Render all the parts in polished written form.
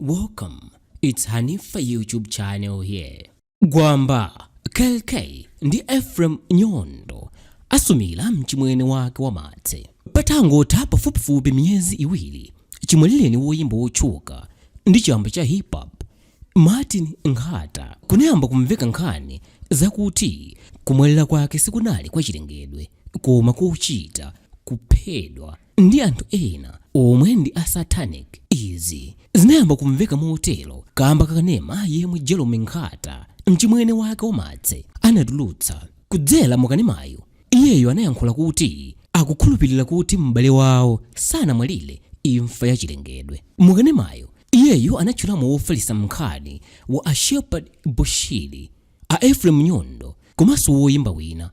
Welcome, it's Hanifa YouTube channel here. Gwamba, KELL, Ndi Ephraim Nyondo, Asumila MCHIMWENE wake wa Martse. Patangotha pafupifupi miyezi iwiri, chimwalireni woyimba wotchuka, ndi chamba cha Hip Hop Martin Nkhata, kunayamba kumveka nkhani, zakuti, kumwalira kwake sikunali kwa chilengedwe, koma kochita, kuphedwa, ndi anthu ena, omwe ndi asatanic. Izi zinayamba kumveka motero kamba kakanema yemwe Zimene Nkhata, MCHIMWENE wake wa Martse, anatulutsa kudzera mukanemayo. Iyeyo anayankhula kuti akukhulupirira kuti m'bale wawo sanamwalire imfa ya chilengedwe. Mukanemayo iyeyo anatchulamo wofalitsa nkhani wa Shepherd Bushiri, Ephraim Nyondo, komanso woyimba wina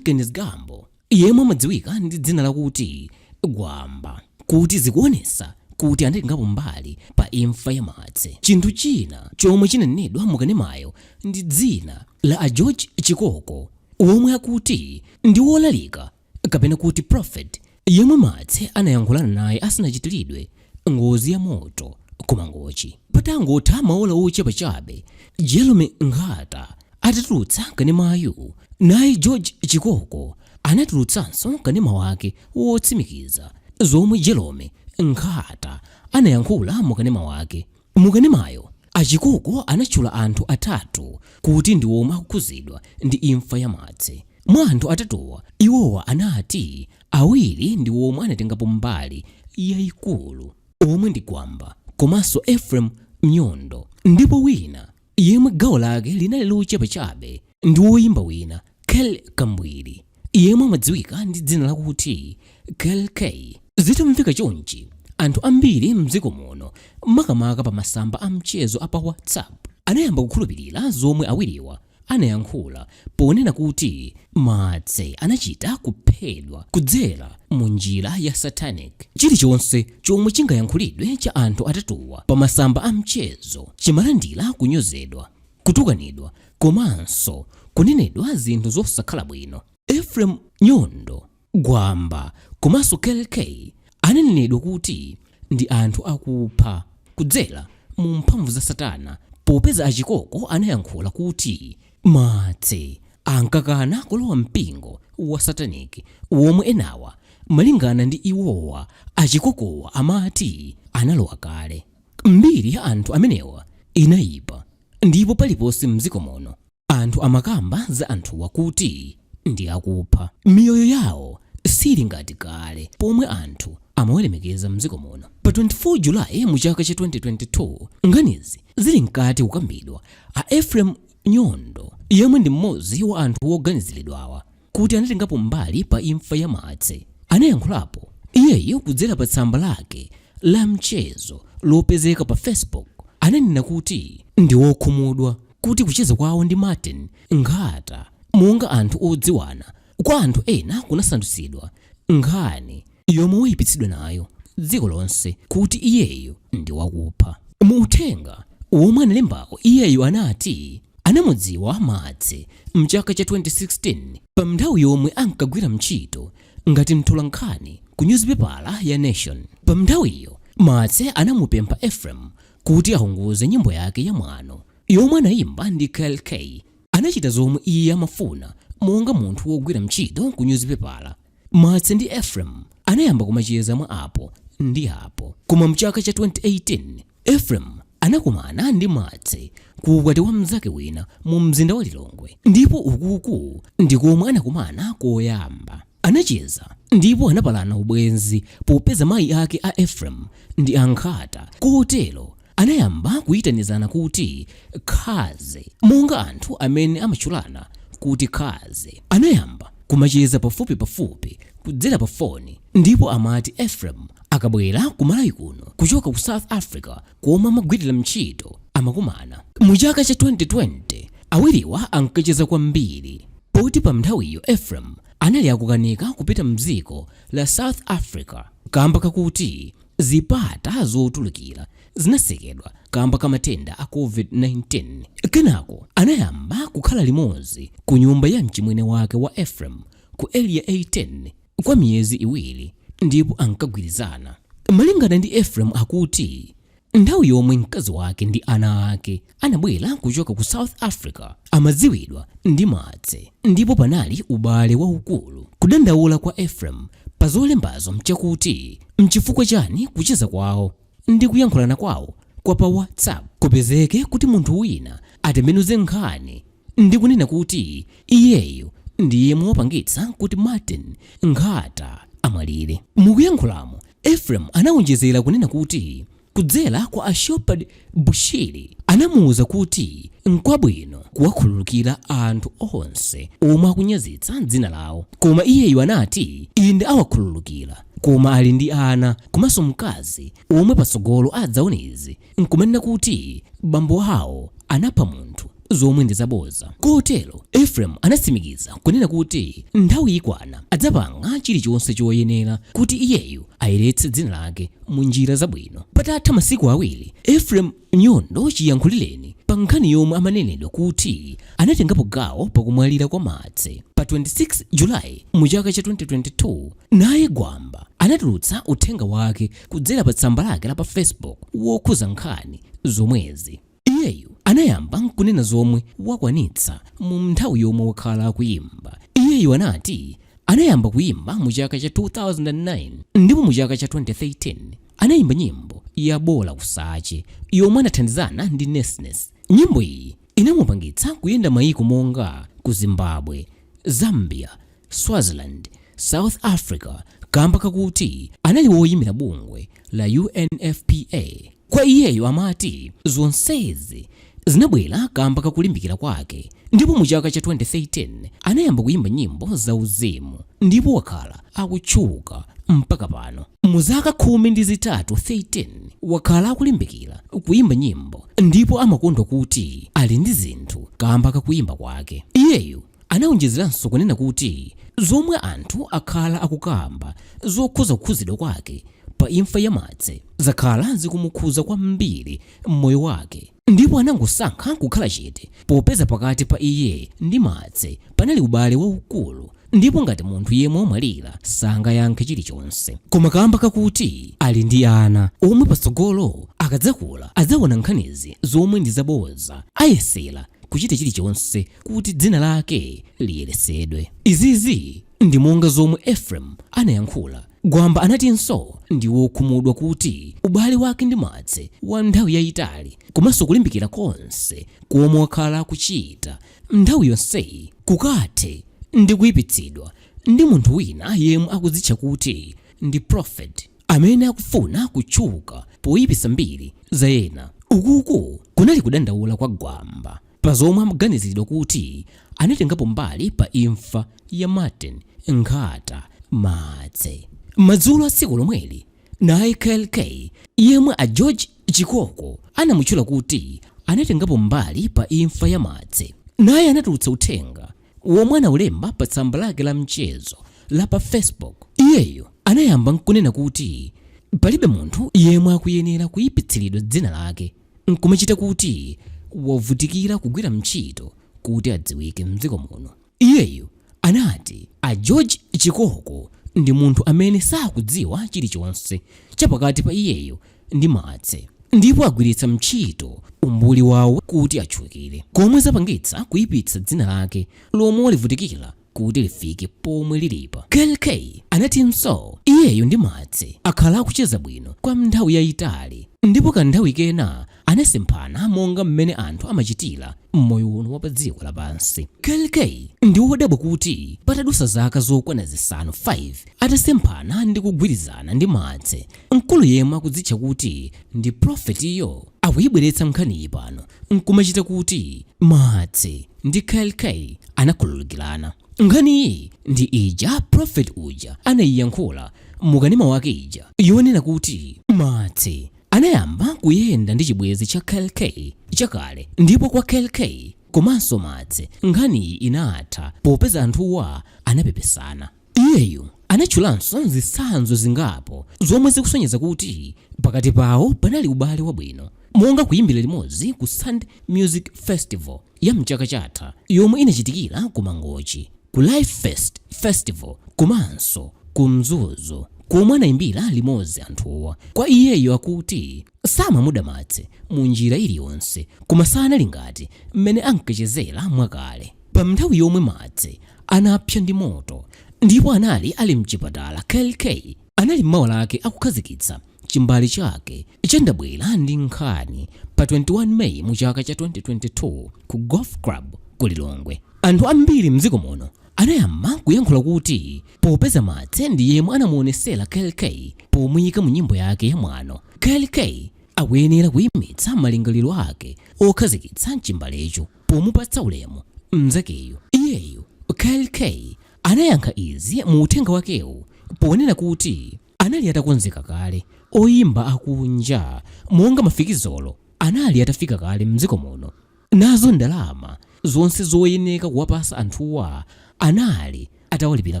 Gwamba, yemwe amadziwika ndi dzina lakuti Gwamba, kuti zikuonesa kuti anatengapo mbali pa imfa ya Martse. Chinthu china chomwe chinanenedwa mukanemayo ndi dzina la George Chikoko, omwe akuti ndi wolalika kapena kuti prophet, yemwe Martse anayankhulana naye asanachitiridwe ngozi ya moto kumangochi. Patangotha maola ochepa chabe, Zimene Nkhata atatulutsa kanemayo, naye George Chikoko anatulutsanso kanema wake wotsimikiza zomwe Zimene Nkhata anayankhula mukanema wake. Mukanemayo Achikoko anatchula anthu atatu kuti ndi omwe akukhuzidwa ndi imfa ya Martse. Mwa anthu atatuwa, iwowa anati awiri ndi omwe anatengapo mbali yayikulu, omwe ndi Gwamba komanso Ephraim Nyondo, ndipo wina yemwe gawo lake linali lochepa chabe ndi woyimba wina KELL Kambwiri, yemwe amadziwika ndi dzina lakuti KELL. Zitamveka chonchi, anthu ambiri mdziko muno, makamaka pa masamba a mchezo apa WhatsApp, anayamba kukhulupirira zomwe awiriwa anayankhula ponena kuti Martse anachita kuphedwa kudzera mu njira ya satanic. Chilichonse chomwe chingayankhulidwe cha anthu atatuwa pa masamba a mchezo chimalandira kunyozedwa, kutukanidwa, komanso kunenedwa zinthu zosakhala bwino. Ephraim Nyondo, Gwamba komanso KELL ananenedwa kuti ndi anthu akupha kudzera mu mphamvu za Satana, popeza Achikoko anayankhula kuti Martse ankakana kulowa mpingo wa sataniki, womwe enawa malingana ndi iwowa Achikokowa amati analowa kale. Mbiri ya anthu amenewa inayipa, ndipo paliponse mdziko muno anthu amakamba za anthuwa kuti ndi akupha. Miyoyo yawo sili ngati kale pomwe anthu amawalemekeza mdziko muno. Pa 24 Julayi mu chaka cha 2022, nkhanizi zili mkati kukambidwa Ephraim Nyondo, yemwe ndi mmodzi wa anthu woganiziridwawa kuti anatengapo mbali pa imfa ya Martse, anayankhulapo iyeyo kudzera pa tsamba lake la mchezo lopezeka pa Facebook. Ananena kuti ndi wokhumudwa kuti kucheza kwawo ndi Martin Nkhata monga anthu odziwana, kwa anthu ena kunasandutsidwa nkhani yomwe wayipitsidwa nayo dziko lonse kuti iyeyo ndi wakupha. Mu uthenga womwe analembawo, iyeyo anati anamudziwa Martse mchaka cha 2016 pa nthawi yomwe ankagwira ntchito ngati mtolankhani ku newspaper ya Nation. Pa nthawiyo Martse anamupempha Ephraim kuti aunguze nyimbo yake ya mwano yomwe anayimba ndi KELL. Anachita zomwe iye amafuna monga munthu wogwira ntchito ku newspaper. Martse ndi Ephraim anayamba kumacheza mwa apo ndi apo, koma mchaka cha 2018 Ephraim anakumana ndi Martse ku ukwati wa mnzake wina mu mzinda wa Lilongwe, ndipo ukuku ndi komwe anakumana koyamba. Anacheza ndipo anapalana ubwenzi popeza mayi ake a Ephraim ndi Nkhata, kotero anayamba kuyitanizana kuti khaze, monga anthu amene amatchulana kuti khaze. Anayamba kumacheza pafupi kudzera pa foni, ndipo amati Ephraim akabwera kumalawi kuno kuchoka ku South Africa komwe amagwirira ntchito amakumana. Mu chaka cha 2020 awiriwa ankacheza kwambiri, poti pa nthawiyo Ephraim anali akukanika kupita mdziko la South Africa kamba kakuti zipata zotulukira zinasekedwa kamba ka matenda a COVID-19. Kenako anayamba kukhala limodzi ku nyumba ya mchimwene wake wa Ephraim ku area 18 kwa miyezi iwiri, ndipo ankagwirizana. Malingana ndi Ephraim akuti nthawi yomwe mkazi wake ndi ana ake anabwera kuchoka ku South Africa amadziwidwa ndi Martse, ndipo panali ubale waukulu. Kudandaula kwa Ephraim pa zolembazo mchakuti mchifukwa chani kucheza kwawo ndi kuyankhulana kwawo kwa pa WhatsApp kupezeke kuti munthu wina atembenuze nkhani ndi kunena kuti iyeyo ndiye mwapangitsa kuti Martin Nkhata amwalire. Mukuyankhulamo Ephraim anawonjezera kunena kuti kudzera kwa Ashopad Bushiri anamuwuza kuti nkwabwino kuwakhululukira anthu onse omwe akunyazitsa dzina lawo, koma iyeyo anati inde awakhululukira, koma ali ndi ana komanso mkazi omwe patsogolo adzaonezi nkumanena kuti bambo awo anapha munthu, zomwe ndi zabodza. Kotero Ephraim anatsimikiza kunena kuti nthawi ikwana adzapanga chilichonse choyenera kuti iyeyo ayeretse dzina lake mu njira zabwino. Patatha masiku awiri Ephraim Nyondo chiyankhulireni pa nkhani yomwe amanenedwa kuti anatengapo gawo pakumwalira kwa Martse pa 26 Julayi mu chaka cha 2022. Naye Gwamba anatulutsa uthenga wake kudzera pa tsamba lake la pa Facebook wokhuza nkhani zomwezi. Iyeyo anayamba nkunena zomwe wakwanitsa mu nthawi yomwe wakhala akuyimba. Iyeyo anati anayamba kuyimba mu chaka cha 2009 ndipo mu chaka cha 2013 anayimba nyimbo ya bola kusache yomwe anathandizana ndi Nesnes. Nyimbo iyi inamupangitsa kuyenda mayiko monga ku Zimbabwe, Zambia, Swaziland, South Africa kamba kakuti anali woyimira bungwe la UNFPA. Kwa iyeyo amati zonsezi zinabwera kamba kakulimbikira kwake, ndipo mu chaka cha 2013 anayamba kuyimba nyimbo za uzimu ndipo wakhala akutchuka mpaka pano. Mu zaka 13 wakhala akulimbikira kuyimba nyimbo ndipo amakondwa kuti ali ndi zinthu kamba kakuyimba kwake. Iyeyo anawonjezeranso kunena kuti zomwe anthu akhala akukamba zokhuza kukhuzidwa kwake pa imfa ya Martse zakhala zikumukhuza kwambiri mmoyo wake, ndipo anangosankha kukhala chete popeza pakati pa iye ndi Martse panali ubale waukulu, ndipo ngati munthu yemwe omwalira sangayankhe chilichonse. Koma kamba kakuti ali ndi ana omwe patsogolo akadzakula adzaona nkhanizi zomwe ndi zabodza, ayesera kuchita chilichonse kuti dzina lake liyeresedwe. Izizi ndi monga zomwe Ephraim anayankhula. Gwamba anatinso ndi wokhumudwa kuti ubale wake ndi Martse wa nthawi yayitali komanso kulimbikira konse komwe wakhala kuchita nthawi yonseyi kukathe ndi kuyipitsidwa ndi munthu wina yemwe akudzitcha kuti ndi prophet amene akufuna kutchuka poyipitsa mbiri za ena. Ukuku kunali kudandaula kwa Gwamba pa zomwe amaganiziridwa kuti anatengapo mbali pa imfa ya Martin Nkhata Martse. Madzulo a tsiku lomweli naye KELL yemwe a George Chikoko anamutchula kuti anatengapo mbali pa imfa ya Martse, naye anatulutsa uthenga womwe anaulemba pa tsamba lake la mchezo la pa Facebook. Iyeyo anayamba nkunena kuti palibe munthu yemwe akuyenera kuyipitsiridwa dzina lake, nkumachita kuti wavutikira kugwira mchito kuti adziwike mdziko muno. Iyeyo anati a George Chikoko ndi munthu amene sakudziwa chilichonse chapakati pa iyeyo ndi Martse, ndipo agwiritsa mchito umbuli wawo kuti atchukire, komwe zapangitsa kuyipitsa dzina lake lomwe livutikira kuti lifike pomwe lilipa. KELL anatinso iyeyo ndi Martse akhala akucheza bwino kwa nthawi yayitali, ndipo kanthawi kena anasemphana monga mmene anthu amachitira mmoyo uno wa pa dziko lapansi. KELL ndi wodabwa kuti patadusa zaka zokwana zisanu 5 atasemphana ndi kugwirizana ndi Martse, mkulu yemwe akudzitcha kuti ndi profetiyo akuyibweretsa nkhaniyi pano nkumachita kuti Martse ndi KELL anakhululukirana. Nkhaniyi ndi ija prophet uja anayiyankhula mukanema wake ija yonena kuti Martse anayamba kuyenda ndi chibwezi cha KELL chakale, ndipo kwa KELL komanso Martse nkhaniyi inatha popeza anthuwa anapepesana. Iyeyo anatchulanso zitsanzo zingapo zomwe zikusonyeza kuti pakati pawo panali ubale wabwino, monga kuyimbira limodzi ku Sunday Music Festival ya mchaka chatha yomwe inachitikira ku Mangochi, ku Life Fest Festival komanso ku Mzuzu komwe anayimbira limodzi anthuwa. Kwa iyeyo akuti samamuda Martse munjira iliyonse koma sanali ngati mmene ankachezera mwakale. Pa nthawi yomwe Martse anapsa ndi moto ndipo anali ali mchipatala, KELL anali m'mawa lake akukhazikitsa chimbali chake chandabwera ndi nkhani pa 21 Meyi mu chaka cha 2022 ku Golf Club ku Lilongwe. Anthu ambiri mdziko muno anayamba kuyankhula kuti popeza Martse ndi yemwe anamuonesera KELL pomuyika mu nyimbo yake ya mwano, KELL akuyenera kuyimitsa malingaliro ake okhazikitsa chimbalecho pomupatsa ulemu mnzakeyo. Iyeyo KELL anayankha izi mu uthenga wakewo ponena kuti anali atakonzeka kale oyimba akunja monga mafikizolo anali atafika kale mdziko muno, nazo ndalama zonse zoyeneka kuwapasa anthuwa anali atawalipira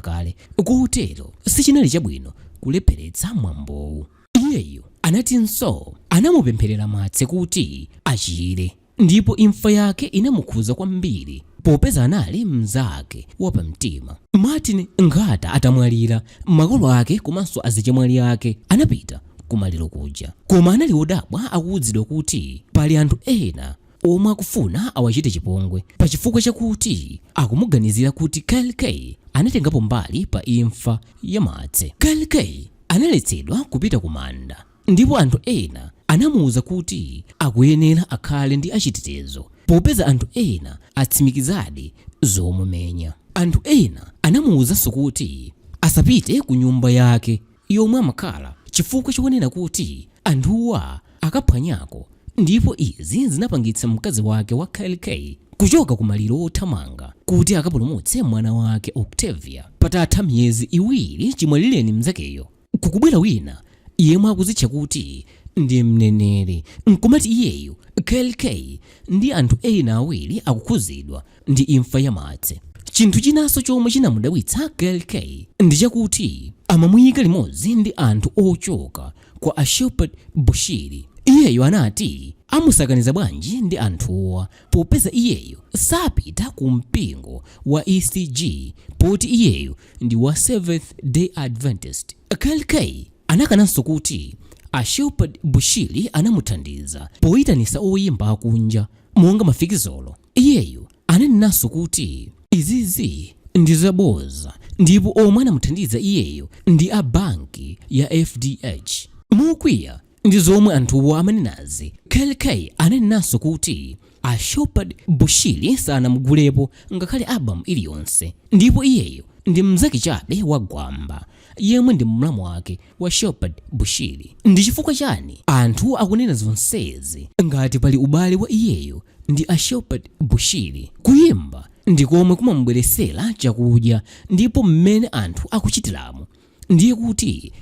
kale, kotero sichinali chabwino kulepheretsa mwambowu. Iyeyo anatinso anamupempherera Martse kuti achire, ndipo imfa yake inamukhuza kwambiri popeza anali mnzake wapamtima. Martin Nkhata atamwalira, makolo ake komanso azichemwali ake anapita kumaliro kuja, koma anali odabwa akuwuzidwa kuti pali anthu ena omwe akufuna awachite chipongwe pachifukwa chakuti akumuganizira kuti KELL anatengapo mbali pa imfa ya Martse. KELL analetsedwa kupita ku manda, ndipo anthu ena anamuwuza kuti akuyenera akhale ndi achitetezo popeza anthu ena atsimikizadi zomumenya. Anthu ena anamuwuzanso kuti asapite ku nyumba yake yomwe amakhala chifukwa chokunena kuti anthuwa akaphwanyako, ndipo izi zinapangitsa mkazi wake wa KELL kuchoka ku maliro othamanga kuti akapulumutse mwana wake Octavia. Patatha miyezi iwiri chimwalireni mnzakeyo kukubwera wina yemwe akuzitcha kuti ndi mneneri, nkumati iyeyo KELL ndi anthu ena awiri akukhuzidwa ndi imfa ya Martse. Chinthu chinanso chomwe chinamudabwitsa KELL ndi chakuti amamuyika limodzi ndi anthu ochoka kwa Ashopet Bushiri. Iyeyo anati amusakaniza bwanji ndi anthuwa popeza iyeyo sapita ku mpingo wa ECG poti iyeyo ndi wa Seventh Day Adventist. KELL anakananso kuti Ashopet Bushiri anamuthandiza poyitanisa oyimba akunja monga mafikizolo. Iyeyo ananenanso kuti izizi ndi zaboza, ndipo omwe anamuthandiza iyeyo ndi a banki ya FDH. Mukwiya ndi zomwe anthuwa amanenazi. KELL ananenanso kuti Ashopet Bushiri sanamugulepo ngakhale album iliyonse, ndipo iyeyo ndi mnzake chabe wa Gwamba yemwe ndi mlamu wake wa Ashopet Bushiri. Ndi chifukwa chani anthu akunena zonsezi ngati pali ubale wa iyeyo ndi Ashopet Bushiri? Kuyimba ndi komwe kumambweresera chakudya, ndipo mmene anthu akuchitiramo ndiye kuti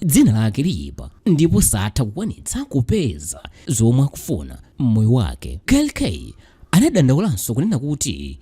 dzina lake liyipa ndipo satha kukwanitsa kupeza zomwe akufuna mmoyo wake. KELL anadandaulanso kunena kuti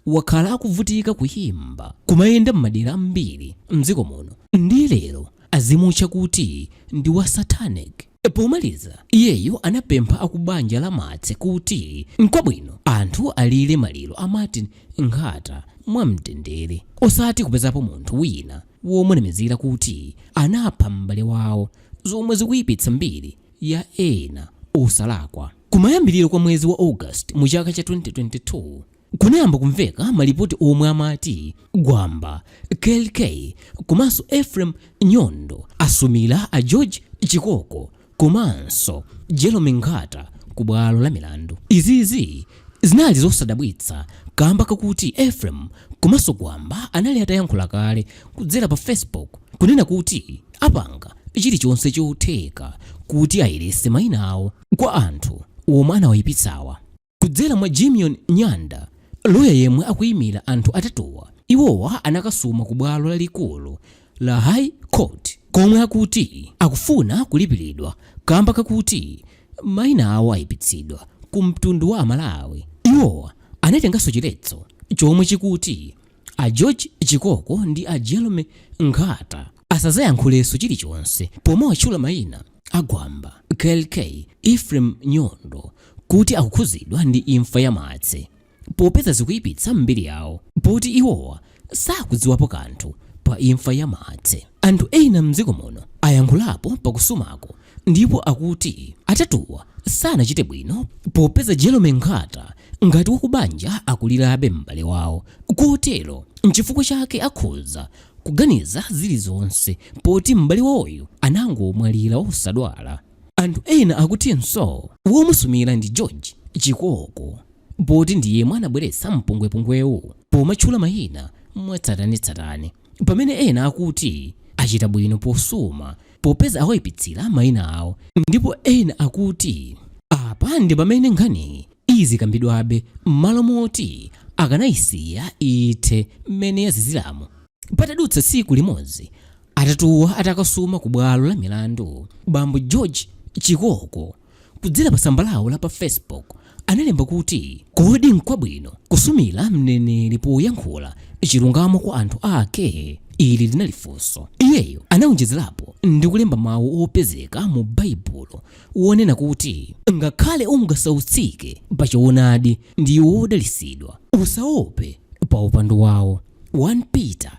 wakhala akuvutika kuyimba kumayenda m'madera ambiri mdziko muno, ndi lero azimutcha kuti ndi wa satanic. Pomaliza iyeyo anapempha akubanja la Martse kuti nkwabwino anthu alire maliro a Martin Nkhata mwamtendere osati kupezapo munthu wina womwe anamizira kuti anapha m'bale wawo, zomwe zikuyipitsa mbiri ya ena osalakwa. Kumayambiriro kwa mwezi wa August mu chaka cha 2022 kunayamba kumveka malipoti omwe amati Gwamba, KELL komanso Ephraim Nyondo, Asumila a George Chikoko komanso Jerome Nkhata ku bwalo la milandu. Izizi zinali zosadabwitsa kamba kakuti Ephraim komanso Gwamba anali atayankhula kale kudzera pa Facebook kunena kuti apanga chilichonse chotheka kuti ayerese mayina awo kwa anthu omwe anawayipitsawa. Kudzera mwa Zimene Nyanda, loya yemwe akuyimira anthu atatuwa, iwowa anakasuma ku bwalo lalikulu la High Court komwe akuti akufuna kulipiridwa kamba kakuti mayina awo ayipitsidwa ku mtundu wa Malawi. Iwowa anatenganso chiletso chomwe chikuti a George Chikoko ndi a Jerome Nkhata asazayankhulenso chilichonse pomwe watchula mayina a Gwamba, KELL, Ephraim Nyondo kuti akukhuzidwa ndi imfa ya Martse popeza zikuyipitsa mbiri yawo, poti iwowa sakudziwapo kanthu pa imfa ya Martse. Anthu ena mdziko muno ayankhulapo pakusumako ndipo akuti atatuwa sanachite bwino popeza Zimene Nkhata ngati wakubanja akulirabe m'bale wawo, kotero n'chifukwa chake akhoza kuganiza zilizonse poti m'bale wawoyu anangomwalira osadwala. Anthu ena akutinso womusumira ndi George Chikoko poti ndiye anabweretsa mpungwepungwewu pomatchula mayina mwatsatanetsatane, pamene ena akuti achita bwino posuma popeza awayipitsira mayina awo, ndipo ena akuti apa ndi pamene nkhani izikambidwabe m'malo moti akanayisiya ithe mmene yazizilamo. Patadutsa tsiku limodzi atatuwa atakasuma ku bwalo la milandu, bambo George Chikoko kudzera pa tsamba lawo la pa Facebook analemba kuti kodi n'kwabwino kusumira mneneri poyankhula chilungamo kwa anthu ake. Ili linali funso. Iyeyo anawonjezerapo ndi kulemba mawu opezeka mu Baibulo wonena kuti ngakhale ungasautsike pa choonadi ndi wodalisidwa, usaope pa upandu wawo. 1 Peter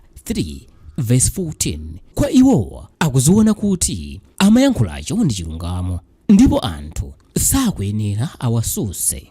3:14. Kwa iwowa akuziona kuti amayankhulacho ndi chilungamo ndipo anthu sakuyenera awasuse.